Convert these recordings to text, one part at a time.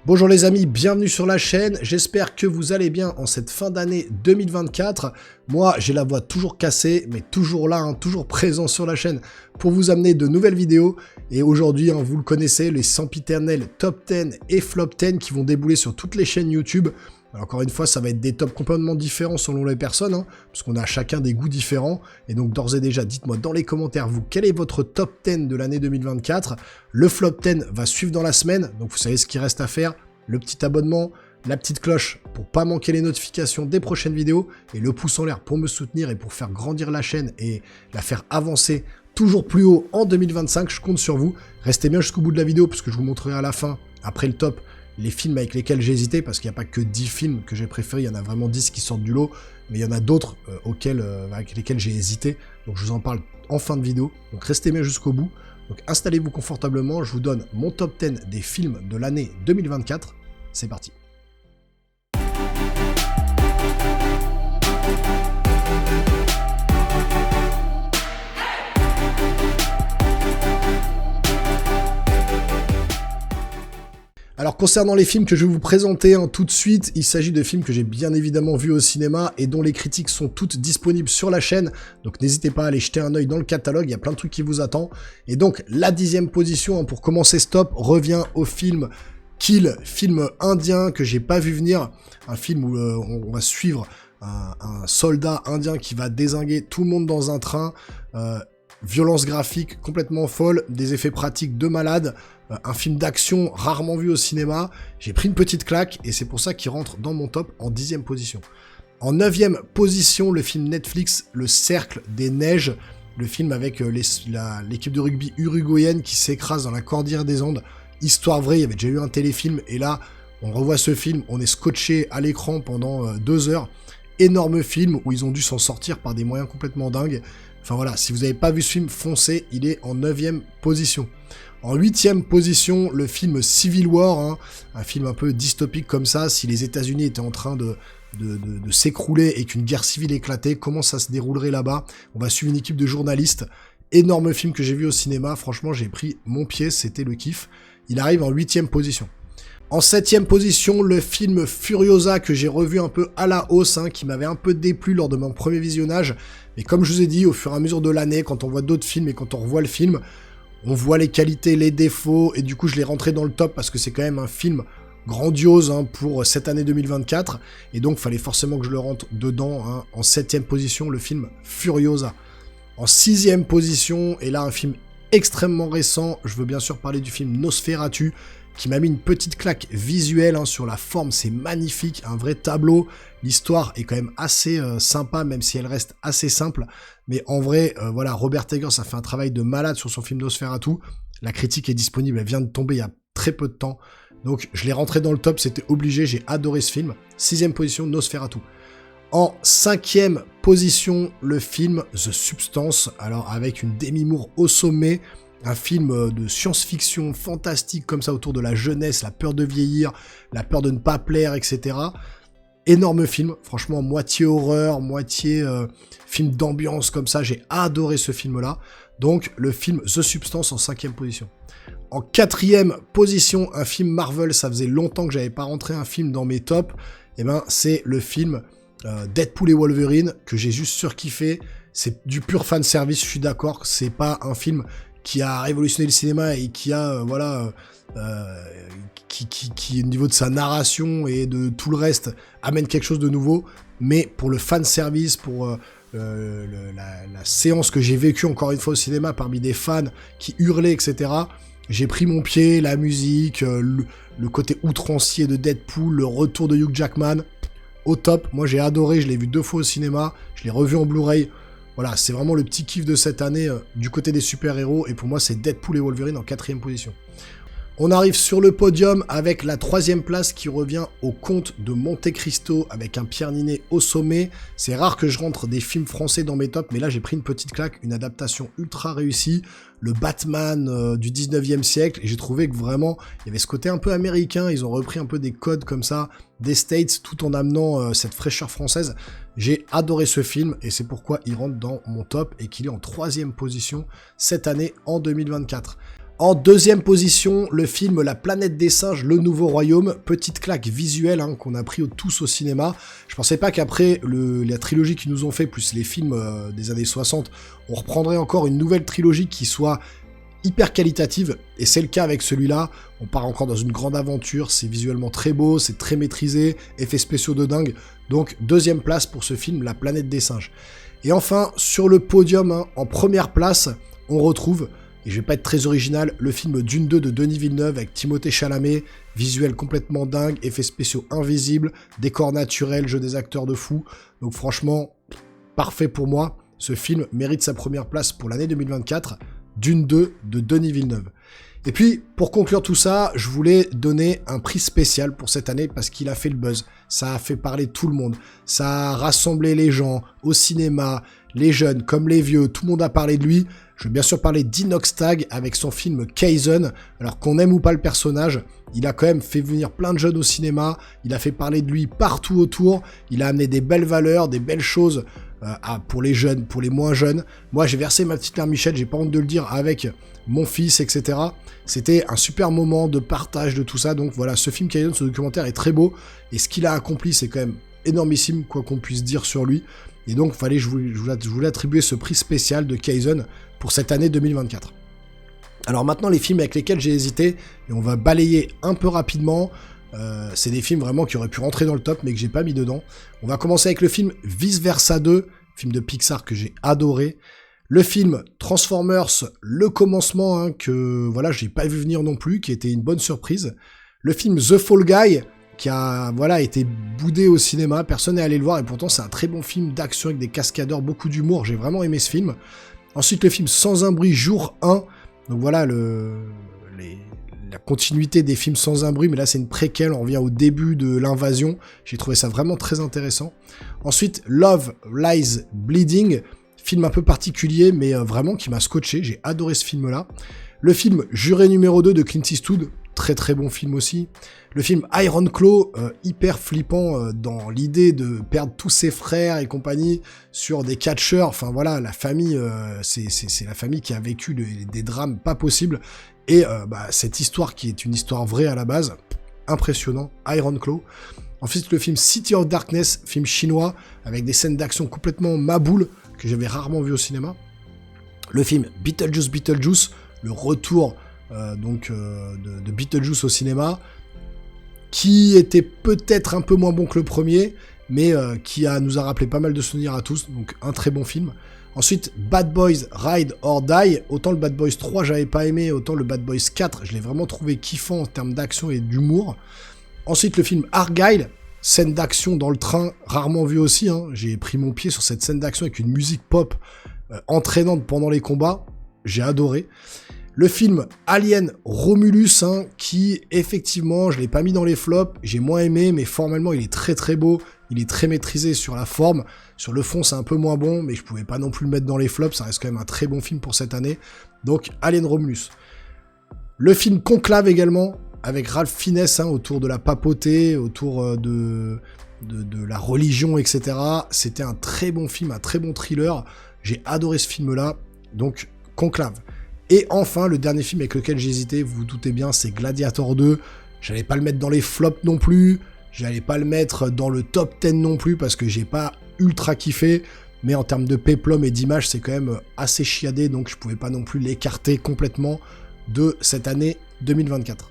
Bonjour les amis, bienvenue sur la chaîne, j'espère que vous allez bien en cette fin d'année 2024. Moi, j'ai la voix toujours cassée, mais toujours là, toujours présent sur la chaîne pour vous amener de nouvelles vidéos. Et aujourd'hui, vous le connaissez, les sempiternels top 10 et flop 10 qui vont débouler sur toutes les chaînes YouTube. Alors, encore une fois, ça va être des tops complètement différents selon les personnes, parce qu'on a chacun des goûts différents. Et donc, d'ores et déjà, dites-moi dans les commentaires, vous, quel est votre top 10 de l'année 2024 ? Le flop 10 va suivre dans la semaine, donc vous savez ce qu'il reste à faire. Le petit abonnement, la petite cloche pour pas manquer les notifications des prochaines vidéos, et le pouce en l'air pour me soutenir et pour faire grandir la chaîne et la faire avancer toujours plus haut en 2025. Je compte sur vous. Restez bien jusqu'au bout de la vidéo, parce que je vous montrerai à la fin, après le top, les films avec lesquels j'ai hésité, parce qu'il n'y a pas que 10 films que j'ai préférés, il y en a vraiment 10 qui sortent du lot, mais il y en a d'autres avec lesquels j'ai hésité, donc je vous en parle en fin de vidéo, donc restez bien jusqu'au bout. Donc installez-vous confortablement, je vous donne mon top 10 des films de l'année 2024, c'est parti. Alors concernant les films que je vais vous présenter tout de suite, il s'agit de films que j'ai bien évidemment vus au cinéma et dont les critiques sont toutes disponibles sur la chaîne, donc n'hésitez pas à aller jeter un œil dans le catalogue, il y a plein de trucs qui vous attendent. Et donc la 10e position, pour commencer ce top, revient au film Kill, film indien que j'ai pas vu venir, un film où on va suivre un soldat indien qui va dézinguer tout le monde dans un train, violence graphique complètement folle, des effets pratiques de malade, un film d'action rarement vu au cinéma. J'ai pris une petite claque et c'est pour ça qu'il rentre dans mon top en 10e position. En 9e position, le film Netflix Le Cercle des Neiges, le film avec l'équipe de rugby uruguayenne qui s'écrase dans la cordillère des Andes. Histoire vraie, il y avait déjà eu un téléfilm et là on revoit ce film, on est scotché à l'écran pendant 2 heures. Énorme film où ils ont dû s'en sortir par des moyens complètement dingues. Enfin voilà, si vous n'avez pas vu ce film, foncez, il est en 9e position. En 8e position, le film Civil War, un film un peu dystopique comme ça, si les États-Unis étaient en train de s'écrouler et qu'une guerre civile éclatait, comment ça se déroulerait là-bas. On va suivre une équipe de journalistes. Énorme film que j'ai vu au cinéma, franchement j'ai pris mon pied, c'était le kiff. Il arrive en 8e position. En 7e position, le film Furiosa que j'ai revu un peu à la hausse, qui m'avait un peu déplu lors de mon premier visionnage. Mais comme je vous ai dit, au fur et à mesure de l'année, quand on voit d'autres films et quand on revoit le film, on voit les qualités, les défauts, et du coup je l'ai rentré dans le top parce que c'est quand même un film grandiose pour cette année 2024. Et donc il fallait forcément que je le rentre dedans, en 7e position, le film Furiosa. En 6e position, et là un film extrêmement récent, je veux bien sûr parler du film Nosferatu, qui m'a mis une petite claque visuelle sur la forme, c'est magnifique, un vrai tableau. L'histoire est quand même assez sympa, même si elle reste assez simple. Mais en vrai, voilà, Robert Eggers a fait un travail de malade sur son film Nosferatu. La critique est disponible, elle vient de tomber il y a très peu de temps. Donc je l'ai rentré dans le top, c'était obligé, j'ai adoré ce film. 6e position, Nosferatu. En 5e position, le film The Substance, alors avec une Demi Moore au sommet. Un film de science-fiction fantastique comme ça autour de la jeunesse, la peur de vieillir, la peur de ne pas plaire, etc. Énorme film, franchement, moitié horreur, moitié film d'ambiance comme ça, j'ai adoré ce film-là. Donc le film The Substance en 5e position. En 4e position, un film Marvel, ça faisait longtemps que j'avais pas rentré un film dans mes tops, et c'est le film Deadpool et Wolverine, que j'ai juste surkiffé. C'est du pur fanservice, je suis d'accord, c'est pas un film qui a révolutionné le cinéma et qui a, qui au niveau de sa narration et de tout le reste, amène quelque chose de nouveau, mais pour le fanservice, pour la séance que j'ai vécue encore une fois au cinéma parmi des fans qui hurlaient, etc., j'ai pris mon pied, la musique, le côté outrancier de Deadpool, le retour de Hugh Jackman, au top. Moi j'ai adoré, je l'ai vu 2 fois au cinéma, je l'ai revu en Blu-ray. Voilà, c'est vraiment le petit kiff de cette année du côté des super-héros, et pour moi c'est Deadpool et Wolverine en 4e position. On arrive sur le podium avec la 3e place qui revient au Comte de Monte Cristo avec un Pierre Niney au sommet. C'est rare que je rentre des films français dans mes tops, mais là j'ai pris une petite claque, une adaptation ultra réussie, le Batman du 19e siècle, et j'ai trouvé que vraiment il y avait ce côté un peu américain, ils ont repris un peu des codes comme ça des States tout en amenant cette fraîcheur française. J'ai adoré ce film et c'est pourquoi il rentre dans mon top et qu'il est en 3e position cette année en 2024. En deuxième position, le film La Planète des Singes, Le Nouveau Royaume, petite claque visuelle hein, qu'on a pris tous au cinéma. Je pensais pas qu'après la trilogie qu'ils nous ont fait, plus les films des années 60, on reprendrait encore une nouvelle trilogie qui soit hyper qualitative, et c'est le cas avec celui-là. On part encore dans une grande aventure, c'est visuellement très beau, c'est très maîtrisé, effets spéciaux de dingue. Donc deuxième place pour ce film, La Planète des Singes. Et enfin, sur le podium, hein, en première place, on retrouve, et je vais pas être très original, le film Dune 2 de Denis Villeneuve avec Timothée Chalamet, visuel complètement dingue, effets spéciaux invisibles, décors naturels, jeu des acteurs de fou. Donc franchement, parfait pour moi. Ce film mérite sa première place pour l'année 2024, Dune 2 de Denis Villeneuve. Et puis, pour conclure tout ça, je voulais donner un prix spécial pour cette année parce qu'il a fait le buzz. Ça a fait parler tout le monde. Ça a rassemblé les gens au cinéma, les jeunes comme les vieux. Tout le monde a parlé de lui. Je veux bien sûr parler d'Inox Tag avec son film Kaizen. Alors qu'on aime ou pas le personnage, il a quand même fait venir plein de jeunes au cinéma. Il a fait parler de lui partout autour. Il a amené des belles valeurs, des belles choses pour les jeunes, pour les moins jeunes. Moi, j'ai versé ma petite larmichette, j'ai pas honte de le dire, avec mon fils, etc. C'était un super moment de partage de tout ça. Donc voilà, ce film Kaizen, ce documentaire est très beau. Et ce qu'il a accompli, c'est quand même énormissime, quoi qu'on puisse dire sur lui. Et donc, je voulais attribuer ce prix spécial de Kaizen pour cette année 2024. Alors maintenant, les films avec lesquels j'ai hésité, et on va balayer un peu rapidement. C'est des films vraiment qui auraient pu rentrer dans le top, mais que j'ai pas mis dedans. On va commencer avec le film Vice Versa 2, film de Pixar que j'ai adoré. Le film Transformers, le commencement, hein, que voilà, j'ai pas vu venir non plus, qui était une bonne surprise. Le film The Fall Guy, qui a été boudé au cinéma, personne n'est allé le voir, et pourtant c'est un très bon film d'action avec des cascadeurs, beaucoup d'humour, j'ai vraiment aimé ce film. Ensuite le film Sans un bruit, jour 1, donc voilà la continuité des films Sans un bruit, mais là c'est une préquelle, on revient au début de l'invasion, j'ai trouvé ça vraiment très intéressant. Ensuite Love Lies Bleeding, film un peu particulier, mais vraiment qui m'a scotché, j'ai adoré ce film-là. Le film Juré numéro 2 de Clint Eastwood, très très bon film aussi. Le film Iron Claw, hyper flippant dans l'idée de perdre tous ses frères et compagnie sur des catcheurs. Enfin voilà, la famille, c'est la famille qui a vécu des drames pas possibles. Et cette histoire qui est une histoire vraie à la base, impressionnant, Iron Claw. Ensuite le film City of Darkness, film chinois, avec des scènes d'action complètement maboules, que j'avais rarement vu au cinéma. Le film Beetlejuice, le retour de Beetlejuice au cinéma, qui était peut-être un peu moins bon que le premier, mais qui nous a rappelé pas mal de souvenirs à tous, donc un très bon film. Ensuite, Bad Boys Ride or Die, autant le Bad Boys 3 j'avais pas aimé, autant le Bad Boys 4 je l'ai vraiment trouvé kiffant en termes d'action et d'humour. Ensuite le film Argyle, scène d'action dans le train, rarement vu aussi, hein. J'ai pris mon pied sur cette scène d'action avec une musique pop entraînante pendant les combats, j'ai adoré. Le film Alien Romulus, hein, qui effectivement, je l'ai pas mis dans les flops, j'ai moins aimé, mais formellement il est très très beau, il est très maîtrisé sur la forme, sur le fond c'est un peu moins bon, mais je pouvais pas non plus le mettre dans les flops, ça reste quand même un très bon film pour cette année, donc Alien Romulus. Le film Conclave également, avec Ralph Fiennes, hein, autour de la papauté, autour de la religion, etc. C'était un très bon film, un très bon thriller, j'ai adoré ce film-là, donc Conclave. Et enfin, le dernier film avec lequel j'ai hésité, vous vous doutez bien, c'est Gladiator 2. J'allais pas le mettre dans les flops non plus, j'allais pas le mettre dans le top 10 non plus, parce que j'ai pas ultra kiffé, mais en termes de péplum et d'image, c'est quand même assez chiadé, donc je pouvais pas non plus l'écarter complètement de cette année 2024.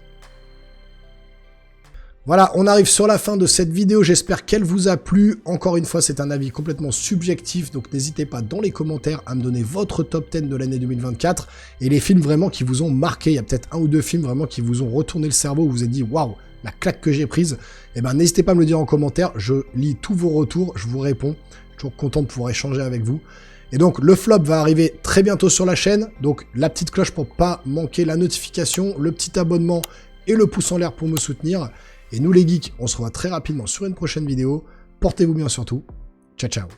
Voilà, on arrive sur la fin de cette vidéo, j'espère qu'elle vous a plu. Encore une fois, c'est un avis complètement subjectif, donc n'hésitez pas dans les commentaires à me donner votre top 10 de l'année 2024, et les films vraiment qui vous ont marqué. Il y a peut-être un ou deux films vraiment qui vous ont retourné le cerveau, où vous vous êtes dit « Waouh, la claque que j'ai prise !» Eh ben n'hésitez pas à me le dire en commentaire, je lis tous vos retours, je vous réponds, je suis toujours content de pouvoir échanger avec vous. Et donc le flop va arriver très bientôt sur la chaîne, donc la petite cloche pour pas manquer la notification, le petit abonnement et le pouce en l'air pour me soutenir. Et nous les geeks, on se revoit très rapidement sur une prochaine vidéo. Portez-vous bien surtout. Ciao ciao.